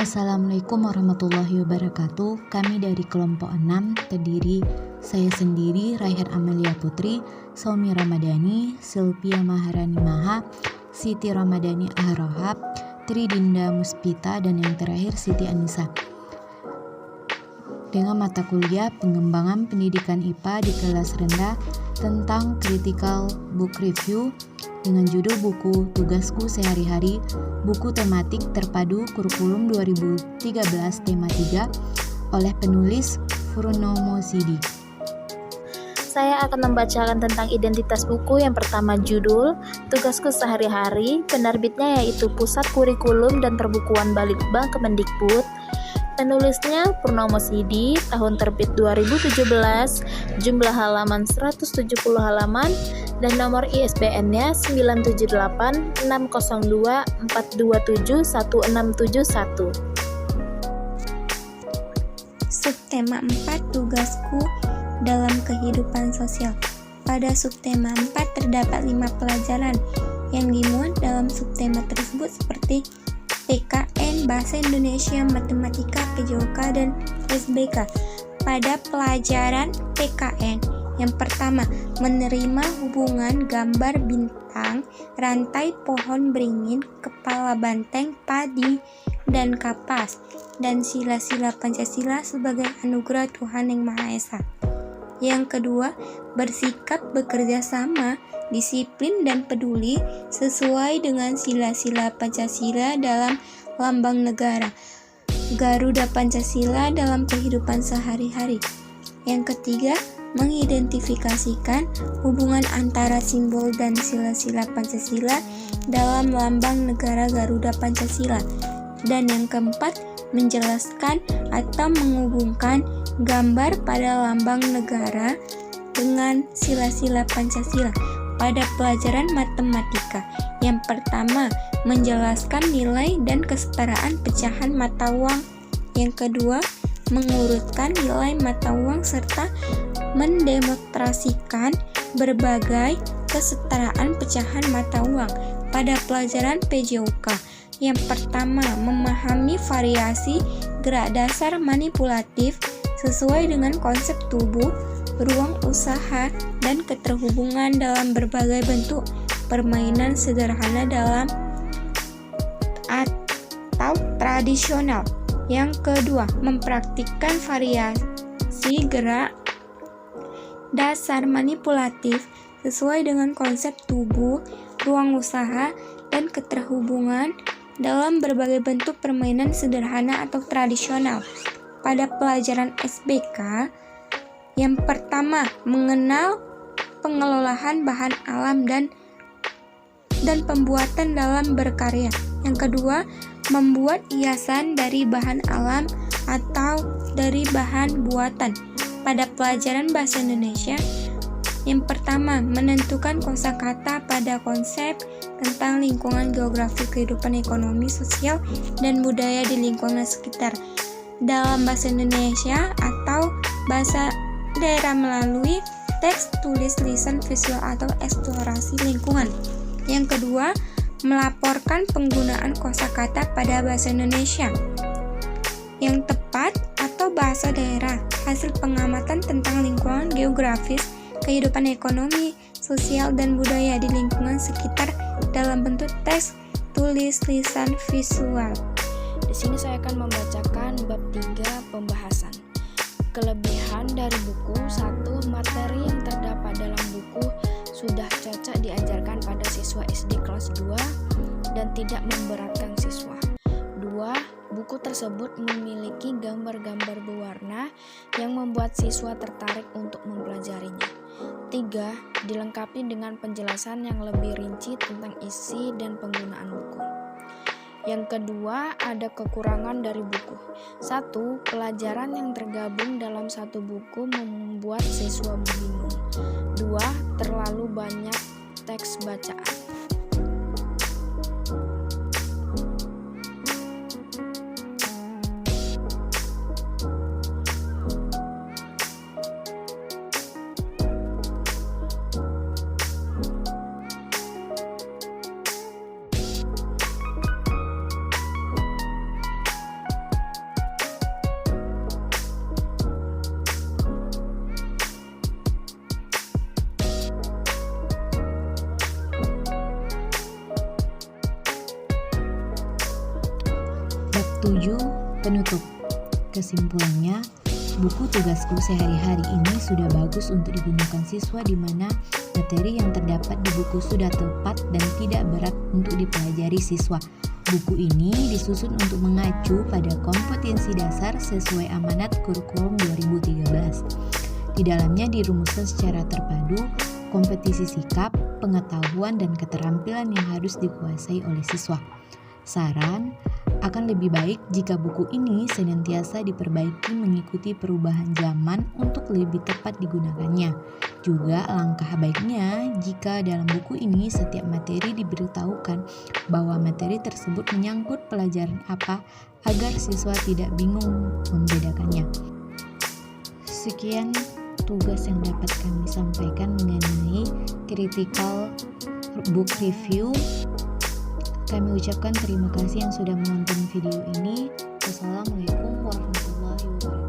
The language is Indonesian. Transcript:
Assalamualaikum warahmatullahi wabarakatuh. Kami dari kelompok 6 terdiri saya sendiri, Raihan Amelia Putri, Saumi Ramadhani, Sylvia Maharani Maha, Siti Ramadhani Aharohab, Tri Dinda Muspita, dan yang terakhir Siti Anissa. Dengan mata kuliah pengembangan pendidikan IPA di kelas rendah tentang critical book review dengan judul buku Tugasku Sehari-hari, buku tematik terpadu kurikulum 2013 tema 3 oleh penulis Purnomo Sidi. Saya akan membacakan tentang identitas buku. Yang pertama judul Tugasku Sehari-hari, penerbitnya yaitu Pusat Kurikulum dan Perbukuan Balitbang Kemendikbud. Penulisnya Purnomo Sidi, tahun terbit 2017, jumlah halaman 170 halaman, dan nomor ISBN-nya 9786024271671. Subtema 4, Tugasku dalam kehidupan sosial. Pada subtema 4 terdapat 5 pelajaran yang dimuat dalam subtema tersebut seperti PKN, Bahasa Indonesia, Matematika, PJOK, dan SBK. Pada pelajaran PKN, yang pertama, menerima hubungan gambar bintang, rantai pohon beringin, kepala banteng, padi, dan kapas, dan sila-sila Pancasila sebagai anugerah Tuhan Yang Maha Esa. Yang kedua, bersikap bekerja sama, disiplin, dan peduli sesuai dengan sila-sila Pancasila dalam lambang negara, Garuda Pancasila dalam kehidupan sehari-hari. Yang ketiga, mengidentifikasikan hubungan antara simbol dan sila-sila Pancasila dalam lambang negara Garuda Pancasila. Dan yang keempat, menjelaskan atau menghubungkan gambar pada lambang negara dengan sila-sila Pancasila pada pelajaran matematika. Yang pertama, menjelaskan nilai dan kesetaraan pecahan mata uang. Yang kedua, mengurutkan nilai mata uang serta mendemonstrasikan berbagai kesetaraan pecahan mata uang pada pelajaran PJOK. Yang pertama, memahami variasi gerak dasar manipulatif sesuai dengan konsep tubuh, ruang usaha, dan keterhubungan dalam berbagai bentuk permainan sederhana dalam atau tradisional. Yang kedua, mempraktikkan variasi gerak dasar manipulatif sesuai dengan konsep tubuh, ruang usaha, dan keterhubungan dalam berbagai bentuk permainan sederhana atau tradisional. Pada pelajaran SBK, yang pertama, mengenal pengelolaan bahan alam dan pembuatan dalam berkarya. Yang kedua, membuat hiasan dari bahan alam atau dari bahan buatan. Pada pelajaran Bahasa Indonesia, yang pertama, menentukan kosakata pada konsep tentang lingkungan geografi, kehidupan ekonomi, sosial, dan budaya di lingkungan sekitar dalam bahasa Indonesia atau bahasa daerah melalui teks, tulis, lisan, visual, atau eksplorasi lingkungan. Yang kedua, melaporkan penggunaan kosakata pada bahasa Indonesia yang tepat atau bahasa daerah, hasil pengamatan tentang lingkungan geografis, kehidupan ekonomi, sosial, dan budaya di lingkungan sekitar dalam bentuk teks, tulis, lisan, visual. Di sini saya akan membacakan bab 3 pembahasan. Kelebihan dari buku. 1. Materi yang terdapat dalam buku sudah cocok diajarkan pada siswa SD kelas 2 dan tidak memberatkan siswa. 2. Buku tersebut memiliki gambar-gambar berwarna yang membuat siswa tertarik untuk mempelajarinya. 3. Dilengkapi dengan penjelasan yang lebih rinci tentang isi dan penggunaan buku. Yang kedua, ada kekurangan dari buku. 1. Pelajaran yang tergabung dalam satu buku membuat siswa bingung. 2. Terlalu banyak teks bacaan. 7. Penutup. Kesimpulannya, buku tugasku sehari-hari ini sudah bagus untuk digunakan siswa di mana materi yang terdapat di buku sudah tepat dan tidak berat untuk dipelajari siswa. Buku ini disusun untuk mengacu pada kompetensi dasar sesuai amanat kurikulum 2013. Di dalamnya dirumuskan secara terpadu kompetisi sikap, pengetahuan, dan keterampilan yang harus dikuasai oleh siswa. Saran, akan lebih baik jika buku ini senantiasa diperbaiki mengikuti perubahan zaman untuk lebih tepat digunakannya. Juga langkah baiknya jika dalam buku ini setiap materi diberitahukan bahwa materi tersebut menyangkut pelajaran apa agar siswa tidak bingung membedakannya. Sekian tugas yang dapat kami sampaikan mengenai critical book review. Kami ucapkan terima kasih yang sudah menonton video ini. Wassalamualaikum warahmatullahi wabarakatuh.